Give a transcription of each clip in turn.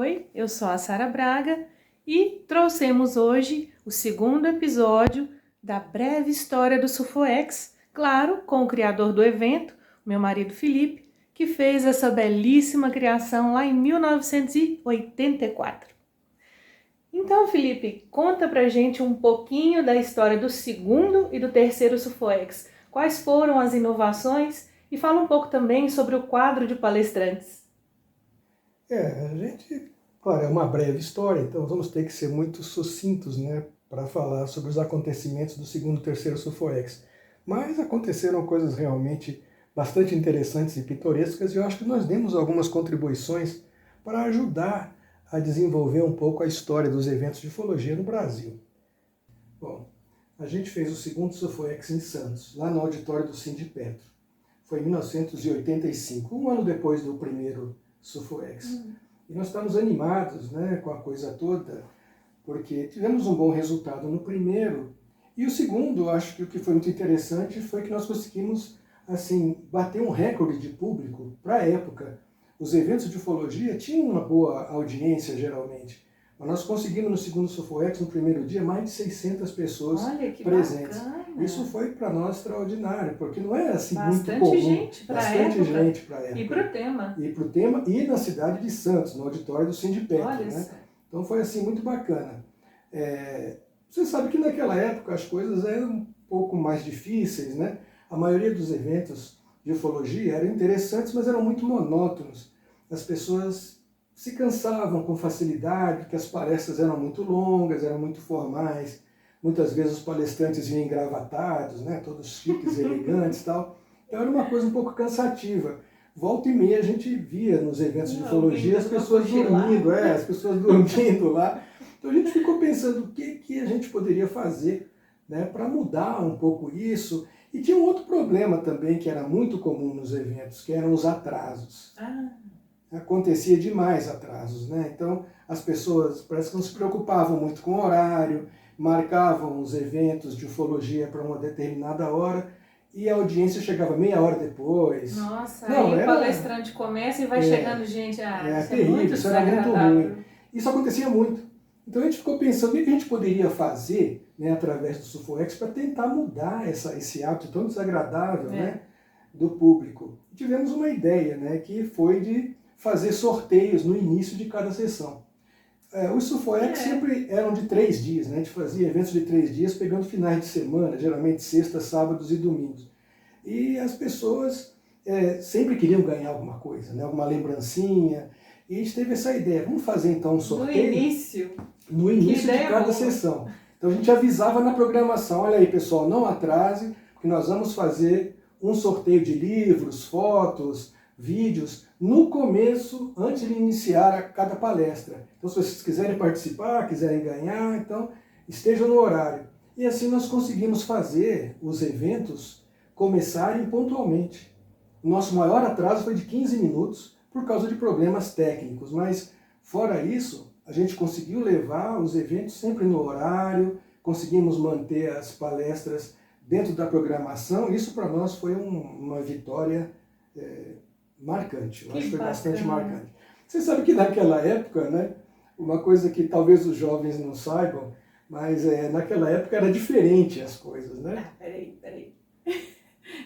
Oi, eu sou a Sara Braga e trouxemos hoje o segundo episódio da breve história do Sulfoex, claro, com o criador do evento, meu marido Felipe, que fez essa belíssima criação lá em 1984. Então, Felipe, conta pra gente um pouquinho da história do segundo e do terceiro Sulfoex. Quais foram as inovações? E fala um pouco também sobre o quadro de palestrantes. Claro, é uma breve história, então vamos ter que ser muito sucintos, né, para falar sobre os acontecimentos do segundo e terceiro Sulfoex. Mas aconteceram coisas realmente bastante interessantes e pitorescas, e eu acho que nós demos algumas contribuições para ajudar a desenvolver um pouco a história dos eventos de ufologia no Brasil. Bom, a gente fez o segundo Sulfoex em Santos, lá no auditório do Sindipetro. Foi em 1985, um ano depois do primeiro Sulfoex. E nós estamos animados, né, com a coisa toda, porque tivemos um bom resultado no primeiro. E o segundo, acho que o que foi muito interessante foi que nós conseguimos bater um recorde de público para a época. Os eventos de ufologia tinham uma boa audiência, geralmente. Mas nós conseguimos no segundo Sulfoex, no primeiro dia, mais de 600 pessoas presentes. Bacana. Isso foi para nós extraordinário, porque não é assim muito comum. Bastante gente para a época. E para o tema. E para o tema, e na cidade de Santos, no auditório do Sindipetro, né? Então foi assim muito bacana. Você sabe que naquela época as coisas eram um pouco mais difíceis, né? A maioria dos eventos de ufologia eram interessantes, mas eram muito monótonos. As pessoas se cansavam com facilidade, porque as palestras eram muito longas, eram muito formais. Muitas vezes os palestrantes vinham engravatados, né, todos chiques, elegantes e tal. Então era uma coisa um pouco cansativa. Volta e meia a gente via nos eventos de ufologia as pessoas dormindo lá. Então a gente ficou pensando o que a gente poderia fazer, né, para mudar um pouco isso. E tinha um outro problema também que era muito comum nos eventos, que eram os atrasos. Acontecia demais atrasos, né? Então as pessoas parece que não se preocupavam muito com o horário, marcavam os eventos de ufologia para uma determinada hora e a audiência chegava meia hora depois. Nossa, aí o palestrante começa e vai chegando gente. Isso terrível, isso era muito ruim. Isso acontecia muito. Então a gente ficou pensando o que a gente poderia fazer, né, através do Sulfoex para tentar mudar esse hábito tão desagradável, né, do público. E tivemos uma ideia, né, que foi de fazer sorteios no início de cada sessão. Os Sulfoex sempre eram de 3 dias, né? A gente fazia eventos de 3 dias, pegando finais de semana, geralmente sextas, sábados e domingos. E as pessoas sempre queriam ganhar alguma coisa, né? Alguma lembrancinha. E a gente teve essa ideia, vamos fazer então um sorteio no início de cada sessão. Então a gente avisava na programação, olha aí pessoal, não atrase, porque nós vamos fazer um sorteio de livros, fotos, vídeos, no começo, antes de iniciar cada palestra. Então, se vocês quiserem participar, quiserem ganhar, então estejam no horário. E assim nós conseguimos fazer os eventos começarem pontualmente. O nosso maior atraso foi de 15 minutos por causa de problemas técnicos, mas fora isso, a gente conseguiu levar os eventos sempre no horário, conseguimos manter as palestras dentro da programação. Isso para nós foi uma vitória marcante, eu acho que foi bastante marcante. Você sabe que naquela época, né, uma coisa que talvez os jovens não saibam, mas naquela época era diferente as coisas, né? Peraí.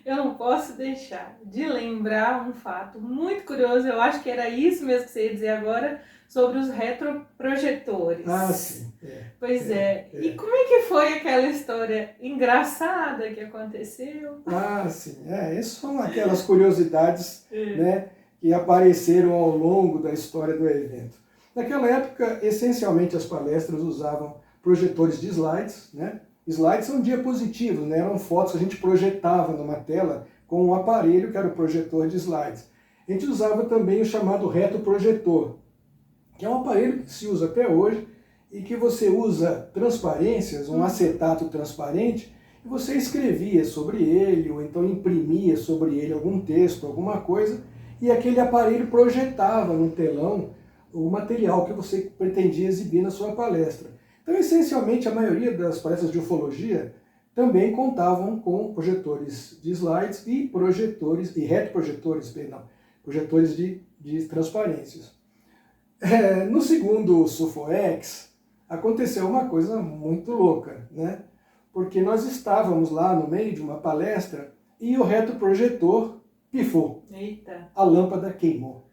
Eu não posso deixar de lembrar um fato muito curioso, eu acho que era isso mesmo que você ia dizer agora, sobre os retroprojetores. Sim. Pois é. E como é que foi aquela história engraçada que aconteceu? Sim. Essas são aquelas curiosidades né, que apareceram ao longo da história do evento. Naquela época, essencialmente as palestras usavam projetores de slides, né? Slides são diapositivos, né? Eram fotos que a gente projetava numa tela com um aparelho que era o projetor de slides. A gente usava também o chamado retroprojetor, que é um aparelho que se usa até hoje e que você usa transparências, um acetato transparente, e você escrevia sobre ele, ou então imprimia sobre ele algum texto, alguma coisa, e aquele aparelho projetava no telão o material que você pretendia exibir na sua palestra. Então, essencialmente, a maioria das palestras de ufologia também contavam com projetores de slides e projetores, e retroprojetores, projetores de transparências. No segundo SUFOEX, aconteceu uma coisa muito louca, né? Porque nós estávamos lá no meio de uma palestra e o retroprojetor pifou. Eita. A lâmpada queimou,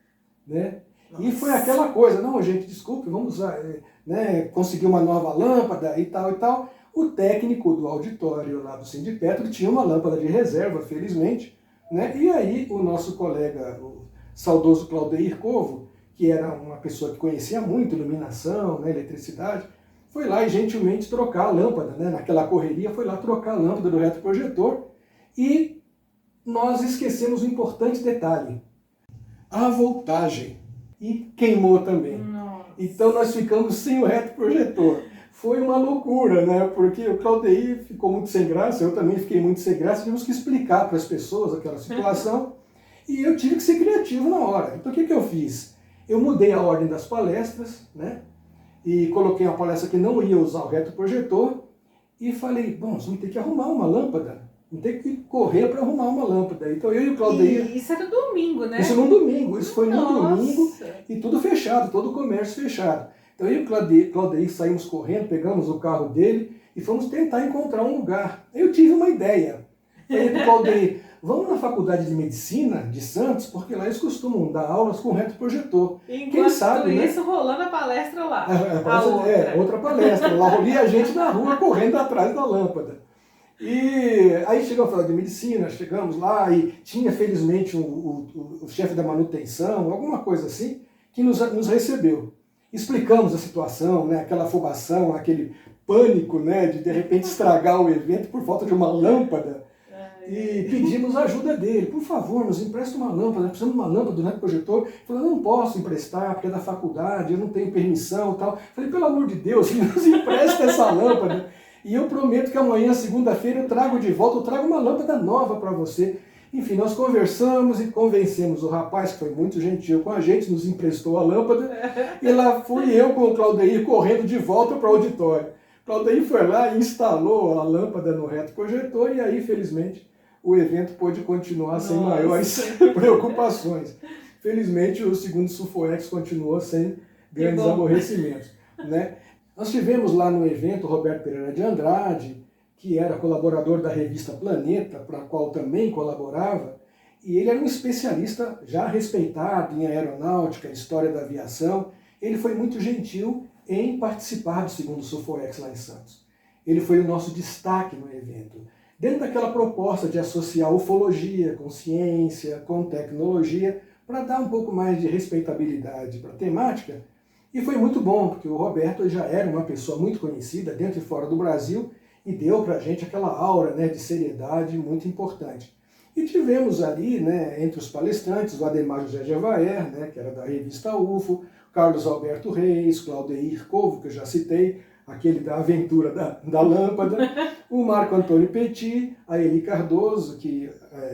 né? Nossa. E foi aquela coisa, não, gente, desculpe, vamos conseguir uma nova lâmpada e tal e tal. O técnico do auditório lá do Sindipetro tinha uma lâmpada de reserva, felizmente, né? E aí o nosso colega, o saudoso Claudeir Covo, que era uma pessoa que conhecia muito iluminação, né, eletricidade, foi lá e gentilmente trocar a lâmpada, né? Naquela correria foi lá trocar a lâmpada do retroprojetor e nós esquecemos um importante detalhe, a voltagem, e queimou também. Nossa. Então nós ficamos sem o retroprojetor. Foi uma loucura, né? Porque o Claudeir ficou muito sem graça, eu também fiquei muito sem graça, tivemos que explicar para as pessoas aquela situação, e eu tive que ser criativo na hora. Então o que eu fiz? Eu mudei a ordem das palestras, né? E coloquei uma palestra que não ia usar o retroprojetor, e falei, bom, nós vamos ter que arrumar uma lâmpada, vamos ter que correr para arrumar uma lâmpada. Então eu e o Claudeir... E isso era domingo, né? Isso num domingo, isso foi num domingo, Nossa. e tudo fechado, todo o comércio fechado. Então eu e o Claudeir saímos correndo, pegamos o carro dele e fomos tentar encontrar um lugar. Eu tive uma ideia. Falei para o Claudeir, vamos na faculdade de medicina de Santos, porque lá eles costumam dar aulas com retroprojetor. Enquanto Quem sabe, né? isso, rolando a palestra lá. Outra palestra. Lá ali a gente na rua correndo atrás da lâmpada. E aí chegamos a falar de medicina, chegamos lá e tinha felizmente o chefe da manutenção, alguma coisa assim, que nos recebeu. Explicamos a situação, né, aquela afobação, aquele pânico, né, de repente estragar o evento por falta de uma lâmpada. E pedimos a ajuda dele, por favor, nos empresta uma lâmpada, precisamos de uma lâmpada do retroprojetor. Ele falou, não posso emprestar, porque é da faculdade, eu não tenho permissão e tal. Falei, pelo amor de Deus, nos empresta essa lâmpada. E eu prometo que amanhã, segunda-feira, eu trago de volta, eu trago uma lâmpada nova para você. Enfim, nós conversamos e convencemos o rapaz, que foi muito gentil com a gente, nos emprestou a lâmpada, e lá fui eu com o Claudeir correndo de volta para o auditório. O Claudeir foi lá e instalou a lâmpada no retroprojetor, e aí, felizmente, o evento pôde continuar sem maiores preocupações. Felizmente, o segundo SUFOEX continuou sem grandes aborrecimentos, né? Nós tivemos lá no evento o Roberto Pereira de Andrade, que era colaborador da revista Planeta, para a qual também colaborava, e ele era um especialista já respeitado em aeronáutica, história da aviação. Ele foi muito gentil em participar do segundo SUFOEX lá em Santos. Ele foi o nosso destaque no evento. Dentro daquela proposta de associar ufologia com ciência, com tecnologia, para dar um pouco mais de respeitabilidade para a temática. E foi muito bom, porque o Roberto já era uma pessoa muito conhecida dentro e fora do Brasil e deu para a gente aquela aura, né, de seriedade muito importante. E tivemos ali, né, entre os palestrantes, o Ademar José Gevaer, né, que era da revista UFO, Carlos Alberto Reis, Claudeir Covo, que eu já citei, aquele da aventura da lâmpada, o Marco Antônio Petit, a Eli Cardoso, que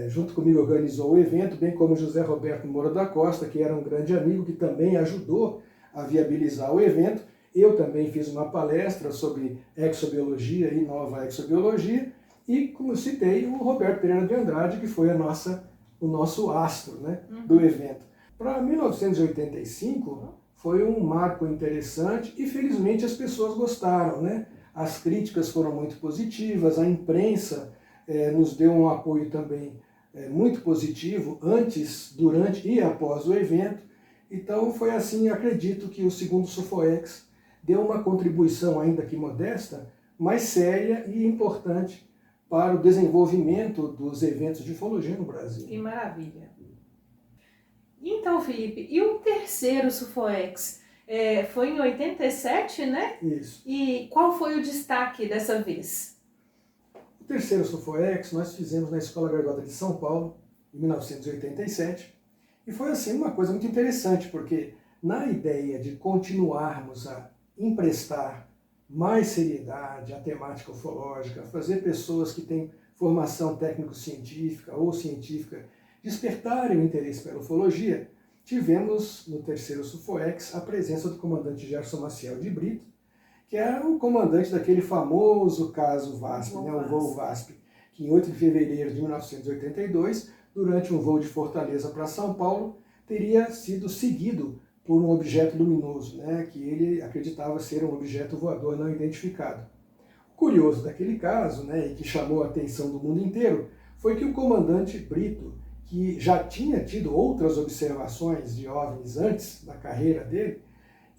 junto comigo organizou o evento, bem como o José Roberto Moura da Costa, que era um grande amigo, que também ajudou a viabilizar o evento. Eu também fiz uma palestra sobre exobiologia e nova exobiologia, e, como eu citei, o Roberto Pereira de Andrade, que foi o nosso astro, né, do evento. Para 1985, foi um marco interessante e, felizmente, as pessoas gostaram, né? As críticas foram muito positivas, a imprensa nos deu um apoio também muito positivo antes, durante e após o evento. Então foi assim, acredito que o segundo SUFOEX deu uma contribuição, ainda que modesta, mais séria e importante para o desenvolvimento dos eventos de ufologia no Brasil. Que maravilha! Então, Felipe, e o terceiro SUFOEX? Foi em 87, né? Isso. E qual foi o destaque dessa vez? O terceiro SUFOEX nós fizemos na Escola Gaivota de São Paulo, em 1987, e foi assim uma coisa muito interessante, porque na ideia de continuarmos a emprestar mais seriedade à temática ufológica, fazer pessoas que têm formação técnico-científica ou científica despertarem o interesse pela ufologia, tivemos no terceiro SUFOEX a presença do comandante Gerson Maciel de Brito, que era o comandante daquele famoso caso VASP, né, o voo VASP, que em 8 de fevereiro de 1982, durante um voo de Fortaleza para São Paulo, teria sido seguido por um objeto luminoso, né, que ele acreditava ser um objeto voador não identificado. O curioso daquele caso, né, e que chamou a atenção do mundo inteiro, foi que o comandante Brito, que já tinha tido outras observações de OVNIs antes na carreira dele,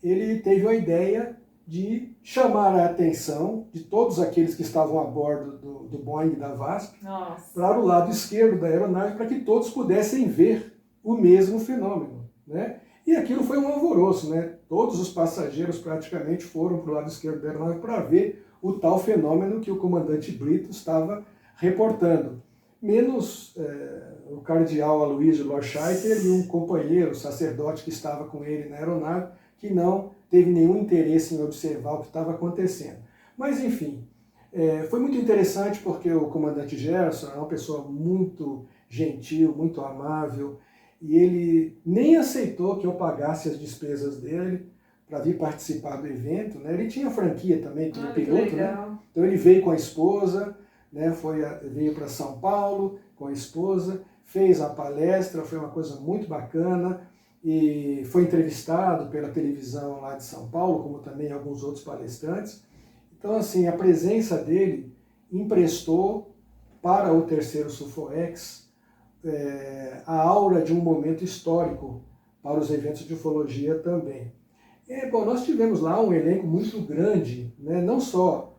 ele teve a ideia de chamar a atenção de todos aqueles que estavam a bordo do Boeing da VASP para o lado esquerdo da aeronave, para que todos pudessem ver o mesmo fenômeno, né? E aquilo foi um alvoroço, né? Todos os passageiros praticamente foram para o lado esquerdo da aeronave para ver o tal fenômeno que o comandante Brito estava reportando. Menos o cardeal Aloysio Lorscheiter e um companheiro, sacerdote que estava com ele na aeronave, que não teve nenhum interesse em observar o que estava acontecendo. Mas, enfim, foi muito interessante porque o comandante Gerson era uma pessoa muito gentil, muito amável, e ele nem aceitou que eu pagasse as despesas dele para vir participar do evento, né? Ele tinha franquia também como piloto, né? Então ele veio com a esposa, né? Veio para São Paulo com a esposa, fez a palestra, foi uma coisa muito bacana, e foi entrevistado pela televisão lá de São Paulo, como também alguns outros palestrantes. Então, assim, a presença dele emprestou para o terceiro SUFOEX a aura de um momento histórico para os eventos de ufologia também. Bom, nós tivemos lá um elenco muito grande, né, não só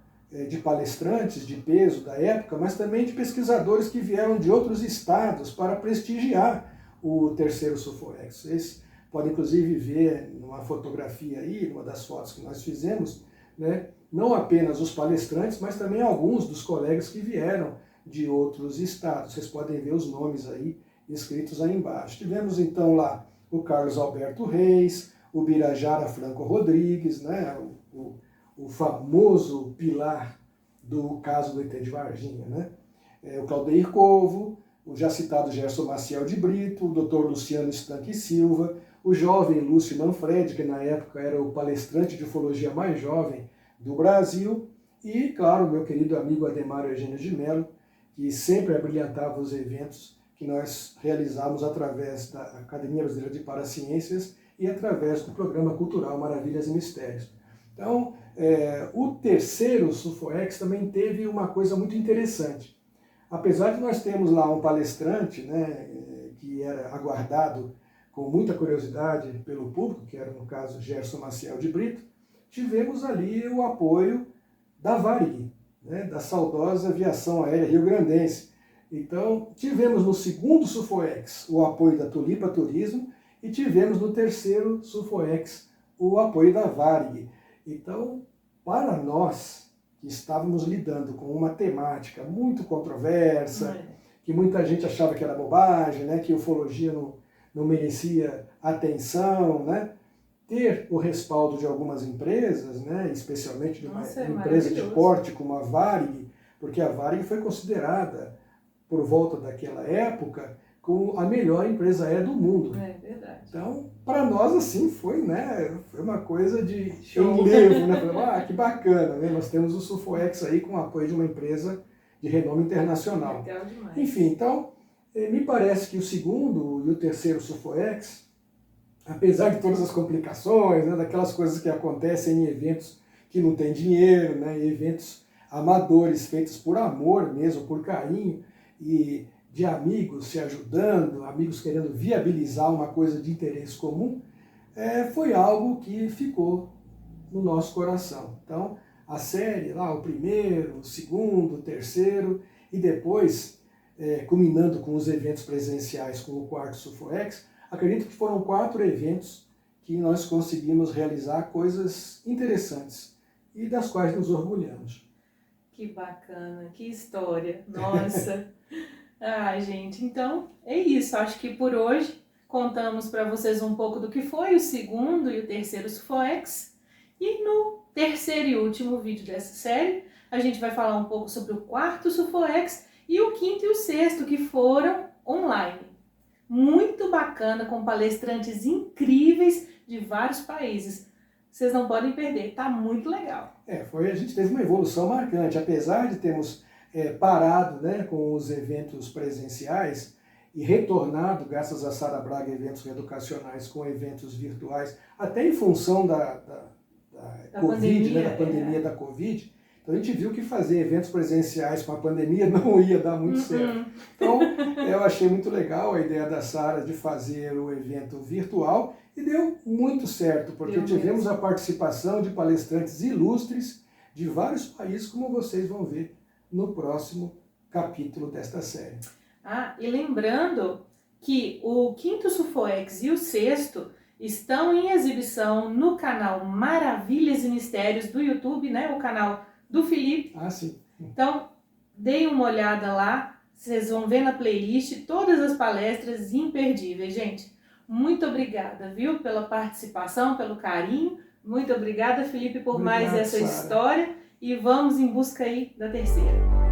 de palestrantes de peso da época, mas também de pesquisadores que vieram de outros estados para prestigiar o terceiro SUFOEX. Vocês podem inclusive ver numa fotografia aí, numa das fotos que nós fizemos, né, não apenas os palestrantes, mas também alguns dos colegas que vieram de outros estados. Vocês podem ver os nomes aí escritos aí embaixo. Tivemos então lá o Carlos Alberto Reis, o Birajara Franco Rodrigues, né, o famoso pilar do caso do ET de Varginha, né, o Claudeir Covo, o já citado Gerson Maciel de Brito, o Dr. Luciano Stanque Silva, o jovem Lúcio Manfredi, que na época era o palestrante de ufologia mais jovem do Brasil, e, claro, meu querido amigo Ademar Eugênio de Mello, que sempre abrilhantava os eventos que nós realizávamos através da Academia Brasileira de Paraciências e através do programa cultural Maravilhas e Mistérios. Então, o terceiro SUFOEX também teve uma coisa muito interessante. Apesar de nós termos lá um palestrante, né, que era aguardado com muita curiosidade pelo público, que era no caso Gerson Maciel de Brito, tivemos ali o apoio da Varig, né, da saudosa aviação aérea rio-grandense. Então, tivemos no segundo SUFOEX o apoio da Tulipa Turismo e tivemos no terceiro SUFOEX o apoio da Varig. Então, para nós que estávamos lidando com uma temática muito controversa, que muita gente achava que era bobagem, né, que ufologia não merecia atenção, né, ter o respaldo de algumas empresas, né, especialmente de uma empresa de porte como a Varig, porque a Varig foi considerada, por volta daquela época, como a melhor empresa aérea do mundo. É verdade. Então, para nós, assim, foi uma coisa de enlevo, né? Que bacana, né? Nós temos o SUFOEX aí com o apoio de uma empresa de renome internacional. Legal demais. Enfim, então, me parece que o segundo e o terceiro SUFOEX, apesar de todas as complicações, né, daquelas coisas que acontecem em eventos que não tem dinheiro, né, eventos amadores feitos por amor mesmo, por carinho, e de amigos se ajudando, amigos querendo viabilizar uma coisa de interesse comum, foi algo que ficou no nosso coração. Então, a série, lá o primeiro, o segundo, o terceiro, e depois, culminando com os eventos presenciais com o quarto SUFOEX, acredito que foram 4 eventos que nós conseguimos realizar coisas interessantes e das quais nos orgulhamos. Que bacana, que história, nossa! Ah, gente, então é isso. Acho que por hoje contamos para vocês um pouco do que foi o segundo e o terceiro SUFOEX. E no terceiro e último vídeo dessa série, a gente vai falar um pouco sobre o quarto SUFOEX e o quinto e o sexto, que foram online. Muito bacana, com palestrantes incríveis de vários países. Vocês não podem perder, tá muito legal. A gente teve uma evolução marcante, apesar de termos parado, né, com os eventos presenciais, e retornado, graças a Sara Braga, eventos educacionais com eventos virtuais, até em função da Covid, pandemia, né, da pandemia da Covid. Então a gente viu que fazer eventos presenciais com a pandemia não ia dar muito certo. Então eu achei muito legal a ideia da Sara de fazer o evento virtual e deu muito certo, porque tivemos a participação de palestrantes ilustres de vários países, como vocês vão ver no próximo capítulo desta série. E lembrando que o quinto Sufoex e o sexto estão em exibição no canal Maravilhas e Mistérios do YouTube, né? O canal do Felipe. Sim. Então, deem uma olhada lá, vocês vão ver na playlist todas as palestras imperdíveis, gente. Muito obrigada, viu, pela participação, pelo carinho. Muito obrigada, Felipe, por mais essa história. E vamos em busca aí da terceira.